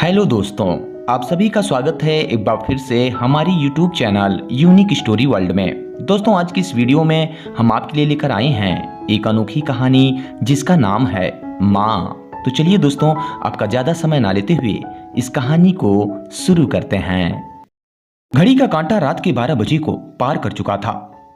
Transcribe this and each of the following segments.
Hello दोस्तों, आप सभी का स्वागत है एक बार फिर से हमारी YouTube channel unique story world में। दोस्तों, आज की इस वीडियो में हम आपके लिए लेकर आए हैं एक अनोखी कहानी जिसका नाम है माँ। तो चलिए दोस्तों, आपका ज़्यादा समय ना लेते हुए इस कहानी को शुरू करते हैं। घड़ी का कांटा रात के 12 बजे को पार कर चुका था।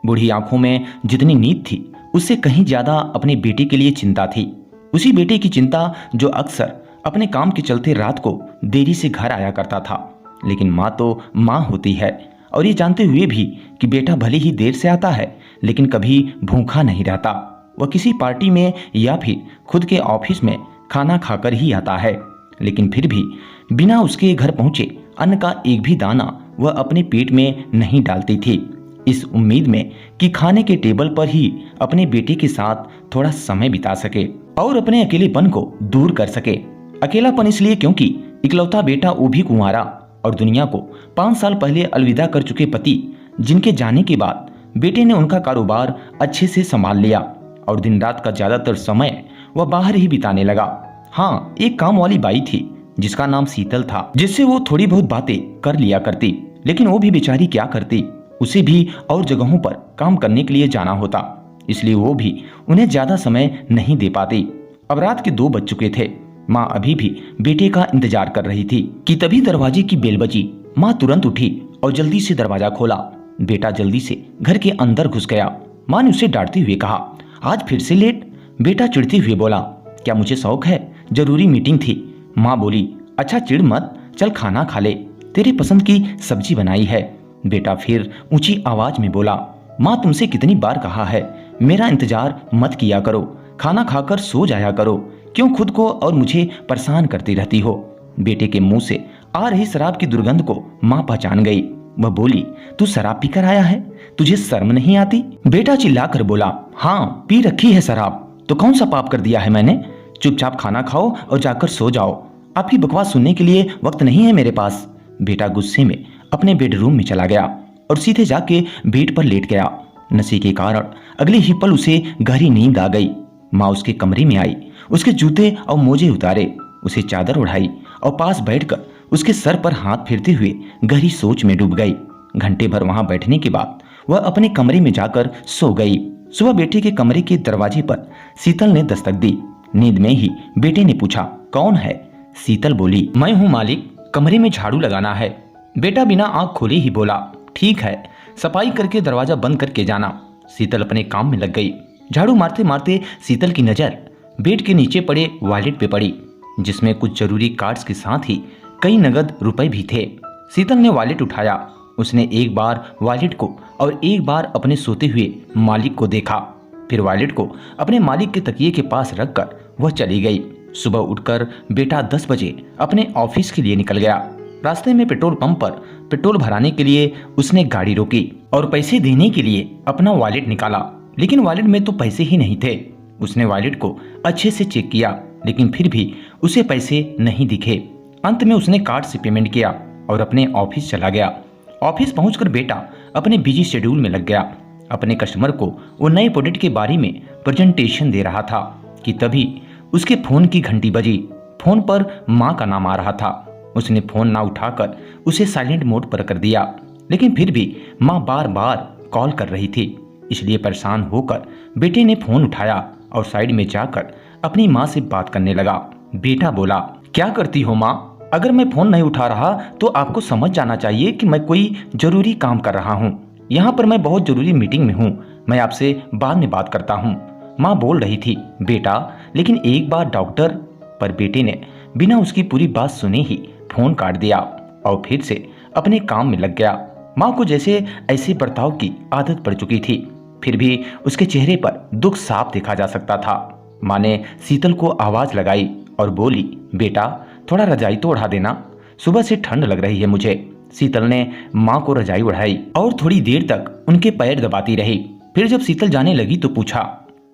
बूढ़ी आंखों में जितनी नींद थी उससे कहीं ज्यादा अपने बेटे के लिए चिंता थी। उसी बेटे की चिंता जो अक्सर अपने काम के चलते रात को देरी से घर आया करता था। लेकिन माँ तो माँ होती है, और ये जानते हुए भी कि बेटा भले ही देर से आता है लेकिन कभी भूखा नहीं रहता। वह किसी पार्टी में या फिर खुद के ऑफिस में खाना खाकर ही आता है, लेकिन फिर भी बिना उसके घर पहुंचे अन्न का एक भी दाना वह अपने पेट में नहीं डालती थी, इस उम्मीद में कि खाने के टेबल पर ही अपने बेटे के साथ थोड़ा समय बिता सके और अपने अकेलेपन को दूर कर सके। अकेलापन इसलिए क्योंकि इकलौता बेटा वो भी कुंवारा और दुनिया को 5 साल पहले अलविदा कर चुके पति, जिनके जाने के बाद बेटे ने उनका कारोबार अच्छे से संभाल लिया और दिन रात का ज्यादातर समय वह बाहर ही बिताने लगा। हाँ, एक काम वाली बाई थी जिसका नाम शीतल था, जिससे वो थोड़ी बहुत बातें कर लिया करती, लेकिन वो भी बेचारी क्या करती, उसे भी और जगहों पर काम करने के लिए जाना होता, इसलिए वो भी उन्हें ज्यादा समय नहीं दे पाती। अब रात के 2 बज चुके थे। माँ अभी भी बेटे का इंतजार कर रही थी कि तभी दरवाजे की बेल बजी। माँ तुरंत उठी और जल्दी से दरवाजा खोला। बेटा जल्दी से घर के अंदर घुस गया। माँ ने उसे डांटते हुए कहा, आज फिर से लेट? बेटा चिढ़ते हुए बोला, क्या मुझे शौक है? जरूरी मीटिंग थी। माँ बोली, अच्छा चिढ़ मत, चल खाना खा ले, तेरे पसंद की सब्जी बनाई है। बेटा फिर ऊंची आवाज में बोला, माँ तुमसे कितनी बार कहा है मेरा इंतजार मत किया करो, खाना खाकर सो जाया करो, क्यों खुद को और मुझे परेशान करती रहती हो? बेटे के मुंह से आ रही शराब की दुर्गंध को माँ पहचान गई। वह बोली, तू शराब पीकर आया है, तुझे शर्म नहीं आती? बेटा चिल्लाकर बोला, हाँ पी रखी है शराब, तो कौन सा पाप कर दिया है मैंने? चुपचाप खाना खाओ और जाकर सो जाओ, आपकी बकवास सुनने के लिए वक्त नहीं है मेरे पास। बेटा गुस्से में अपने बेडरूम में चला गया और सीधे जाके बेड पर लेट गया। नशे के कारण अगले ही पल उसे गहरी नींद आ गई। माँ उसके कमरे में आई, उसके जूते और मोजे उतारे, उसे चादर उड़ाई और पास बैठकर उसके सर पर हाथ फेरते हुए गहरी सोच में डूब गई। घंटे भर वहां बैठने के बाद वह अपने कमरे में जाकर सो गई। सुबह बेटे के कमरे के दरवाजे पर शीतल ने दस्तक दी। नींद में ही बेटे ने पूछा, कौन है? शीतल बोली, मैं हूँ मालिक, कमरे में झाड़ू लगाना है। बेटा बिना आंख खोले ही बोला, ठीक है, सफाई करके दरवाजा बंद करके जाना। शीतल अपने काम में लग गई। झाड़ू मारते मारते शीतल की नजर बेड के नीचे पड़े वॉलेट पे पड़ी, जिसमें कुछ जरूरी कार्ड्स के साथ ही कई नगद रुपए भी थे। शीतल ने वॉलेट उठाया। उसने एक बार वॉलेट को और एक बार अपने सोते हुए मालिक को देखा, फिर वॉलेट को अपने मालिक के तकिए के पास रखकर वह चली गई। सुबह उठकर बेटा 10 बजे अपने ऑफिस के लिए निकल गया। रास्ते में पेट्रोल पंप पर पेट्रोल भराने के लिए उसने गाड़ी रोकी और पैसे देने के लिए अपना वॉलेट निकाला, लेकिन वॉलेट में तो पैसे ही नहीं थे। उसने वॉलेट को अच्छे से चेक किया, लेकिन फिर भी उसे पैसे नहीं दिखे। अंत में उसने कार्ड से पेमेंट किया और अपने ऑफिस चला गया। ऑफिस पहुंचकर बेटा अपने बिजी शेड्यूल में लग गया। अपने कस्टमर को वो नए प्रोडक्ट के बारे में प्रेजेंटेशन दे रहा था कि तभी उसके फोन की घंटी बजी। फोन पर माँ का नाम आ रहा था। उसने फोन ना उठाकर उसे साइलेंट मोड पर कर दिया, लेकिन फिर भी माँ बार बार कॉल कर रही थी, इसलिए परेशान होकर बेटे ने फोन उठाया और साइड में जाकर अपनी माँ से बात करने लगा। बेटा बोला, क्या करती हो माँ? अगर मैं फोन नहीं उठा रहा तो आपको समझ जाना चाहिए कि मैं कोई जरूरी काम कर रहा हूँ। यहाँ पर मैं बहुत जरूरी मीटिंग में हूँ, मैं आपसे बाद में बात करता हूँ। माँ बोल रही थी, बेटा लेकिन एक बार डॉक्टर। पर बेटे ने बिना उसकी पूरी बात सुने ही फोन काट दिया और फिर से अपने काम में लग गया। माँ को जैसे ऐसे बर्ताव की आदत पड़ चुकी थी, फिर भी उसके चेहरे पर दुख साफ देखा जा सकता था। माँ ने शीतल को आवाज लगाई और बोली, बेटा थोड़ा रजाई तो ओढ़ा देना, सुबह से ठंड लग रही है मुझे। शीतल ने माँ को रजाई ओढ़ाई और थोड़ी देर तक उनके पैर दबाती रही। फिर जब शीतल जाने लगी तो पूछा,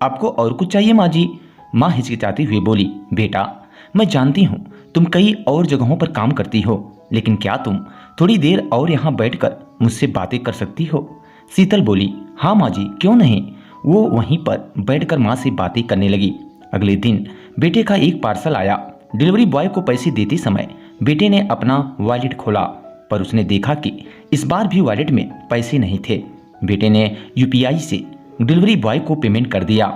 आपको और कुछ चाहिए माँ जी? माँ हिचकिचाती हुई बोली, बेटा मैं जानती हूँ तुम कई और जगहों पर काम करती हो, लेकिन क्या तुम थोड़ी देर और यहाँ बैठकर मुझसे बातें कर सकती हो? शीतल बोली, हाँ माँ जी, क्यों नहीं। वो वहीं पर बैठकर माँ से बातें करने लगी। अगले दिन बेटे का एक पार्सल आया। डिलीवरी बॉय को पैसे देते समय बेटे ने अपना वॉलेट खोला, पर उसने देखा कि इस बार भी वॉलेट में पैसे नहीं थे। बेटे ने यूपीआई से डिलीवरी बॉय को पेमेंट कर दिया।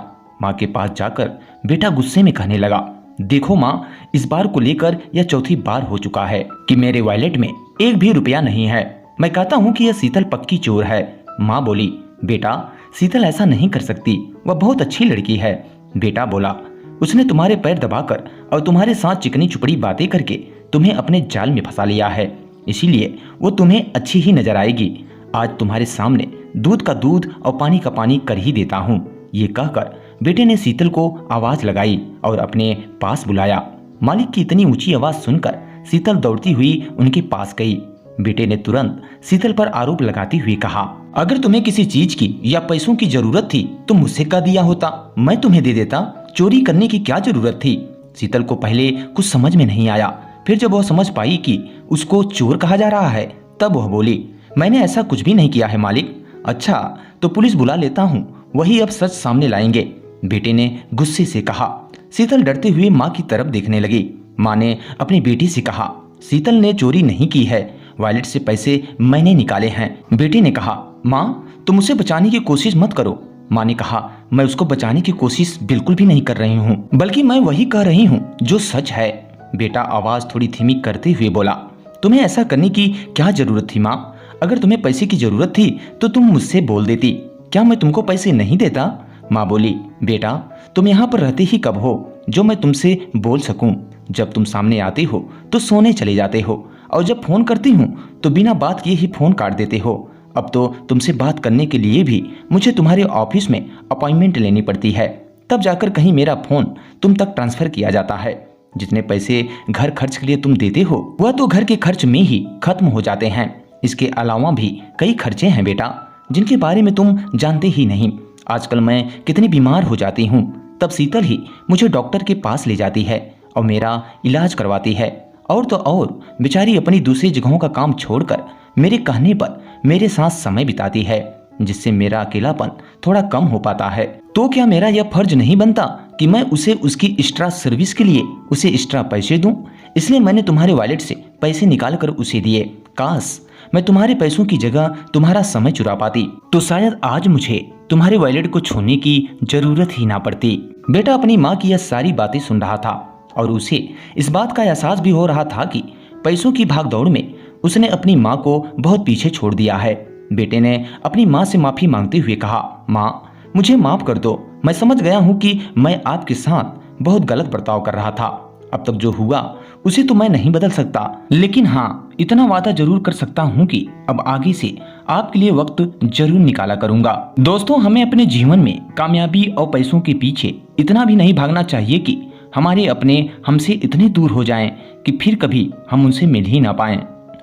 माँ के पास जाकर बेटा गुस्से में कहने लगा, देखो माँ, इस बार को लेकर यह चौथी बार हो चुका है कि मेरे वॉलेट में एक भी रुपया नहीं है। मैं कहता हूँ कि यह शीतल पक्की चोर है। माँ बोली, बेटा शीतल ऐसा नहीं कर सकती, वह बहुत अच्छी लड़की है। बेटा बोला, उसने तुम्हारे पैर दबाकर और तुम्हारे साथ चिकनी चुपड़ी बातें करके तुम्हें अपने जाल में फंसा लिया है, इसीलिए वो तुम्हें अच्छी ही नजर आएगी। आज तुम्हारे सामने दूध का दूध और पानी का पानी कर ही देता हूँ। ये कहकर बेटे ने शीतल को आवाज लगाई और अपने पास बुलाया। मालिक की इतनी ऊंची आवाज सुनकर शीतल दौड़ती हुई उनके पास गई। बेटे ने तुरंत शीतल पर आरोप लगाते हुए कहा, अगर तुम्हें किसी चीज की या पैसों की जरूरत थी तो मुझसे कह दिया होता, मैं तुम्हें दे देता। चोरी करने की क्या जरूरत थी? शीतल को पहले कुछ समझ में नहीं आया, फिर जब वह समझ पाई कि उसको चोर कहा जा रहा है, तब वह बोली, मैंने ऐसा कुछ भी नहीं किया है मालिक। अच्छा तो पुलिस बुला लेता हूँ, वही अब सच सामने लाएंगे, बेटे ने गुस्से से कहा। शीतल डरते हुए माँ की तरफ देखने लगी। माँ ने अपनी बेटी से कहा, शीतल ने चोरी नहीं की है, वॉलेट से पैसे मैंने निकाले हैं। बेटे ने कहा, माँ तुम उसे बचाने की कोशिश मत करो। माँ ने कहा, मैं उसको बचाने की कोशिश बिल्कुल भी नहीं कर रही हूँ, बल्कि मैं वही कह रही हूँ जो सच है। बेटा आवाज थोड़ी धीमी करते हुए बोला, तुम्हें ऐसा करने की क्या जरूरत थी माँ? अगर तुम्हें पैसे की जरूरत थी तो तुम मुझसे बोल देती, क्या मैं तुमको पैसे नहीं देता? माँ बोली, बेटा तुम यहाँ पर रहते ही कब हो जो मैं तुमसे बोल सकूं? जब तुम सामने आते हो तो सोने चले जाते हो, और जब फोन करती हूँ तो बिना बात किए ही फोन काट देते हो। अब तो तुमसे बात करने के लिए भी मुझे तुम्हारे ऑफिस में अपॉइंटमेंट लेनी पड़ती है, तब जाकर कहीं मेरा फोन तुम तक ट्रांसफर किया जाता है। जितने पैसे घर खर्च के लिए तुम देते हो वह तो घर के खर्च में ही खत्म हो जाते हैं। इसके अलावा भी कई खर्चे हैं बेटा, जिनके बारे में तुम जानते ही नहीं। आजकल मैं कितनी बीमार हो जाती हूँ, तब शीतल ही मुझे डॉक्टर के पास ले जाती है और मेरा इलाज करवाती है। और तो और बेचारी अपनी दूसरी जगहों का काम छोड़कर मेरे कहने पर मेरे साथ समय बिताती है, जिससे मेरा अकेलापन थोड़ा कम हो पाता है। तो क्या मेरा यह फर्ज नहीं बनता कि मैं उसे उसकी एक्स्ट्रा सर्विस के लिए उसे एक्स्ट्रा पैसे दूं? इसलिए मैंने तुम्हारे वॉलेट से पैसे निकाल कर उसे दिए। काश मैं तुम्हारे पैसों की जगह तुम्हारा समय चुरा पाती तो शायद आज मुझे तुम्हारे वॉलेट को छूने की जरूरत ही ना पड़ती। बेटा अपनी माँ की यह सारी बातें सुन रहा था और उसे इस बात का एहसास भी हो रहा था कि पैसों की भागदौड़ में उसने अपनी माँ को बहुत पीछे छोड़ दिया है। बेटे ने अपनी माँ से माफी मांगते हुए कहा, माँ मुझे माफ कर दो, मैं समझ गया हूँ कि मैं आपके साथ बहुत गलत बर्ताव कर रहा था। अब तक जो हुआ उसे तो मैं नहीं बदल सकता, लेकिन हाँ इतना वादा जरूर कर सकता हूँ कि अब आगे से आपके लिए वक्त जरूर निकाला करूंगा। दोस्तों हमें अपने जीवन में कामयाबी और पैसों के पीछे इतना भी नहीं भागना चाहिए कि हमारे अपने हमसे इतने दूर हो जाएं कि फिर कभी हम उनसे मिल ही ना पाएं।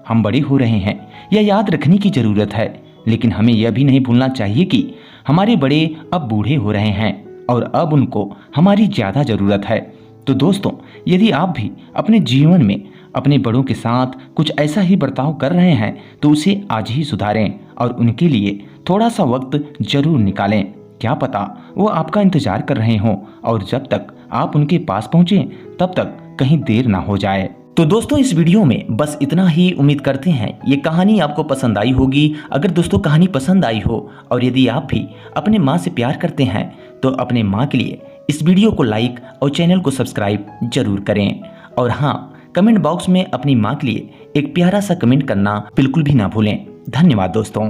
हम बड़े हो रहे हैं, यह याद रखने की जरूरत है, लेकिन हमें यह भी नहीं भूलना चाहिए कि हमारे बड़े अब बूढ़े हो रहे हैं और अब उनको हमारी ज्यादा जरूरत है। तो दोस्तों यदि आप भी अपने जीवन में अपने बड़ों के साथ कुछ ऐसा ही बर्ताव कर रहे हैं तो उसे आज ही सुधारें और उनके लिए थोड़ा सा वक्त जरूर निकालें। क्या पता वो आपका इंतजार कर रहे हों और जब तक आप उनके पास पहुंचे तब तक कहीं देर ना हो जाए। तो दोस्तों इस वीडियो में बस इतना ही। उम्मीद करते हैं ये कहानी आपको पसंद आई होगी। अगर दोस्तों कहानी पसंद आई हो और यदि आप भी अपने माँ से प्यार करते हैं तो अपने माँ के लिए इस वीडियो को लाइक और चैनल को सब्सक्राइब जरूर करें। और हाँ, कमेंट बॉक्स में अपनी माँ के लिए एक प्यारा सा कमेंट करना बिल्कुल भी ना भूलें। धन्यवाद दोस्तों।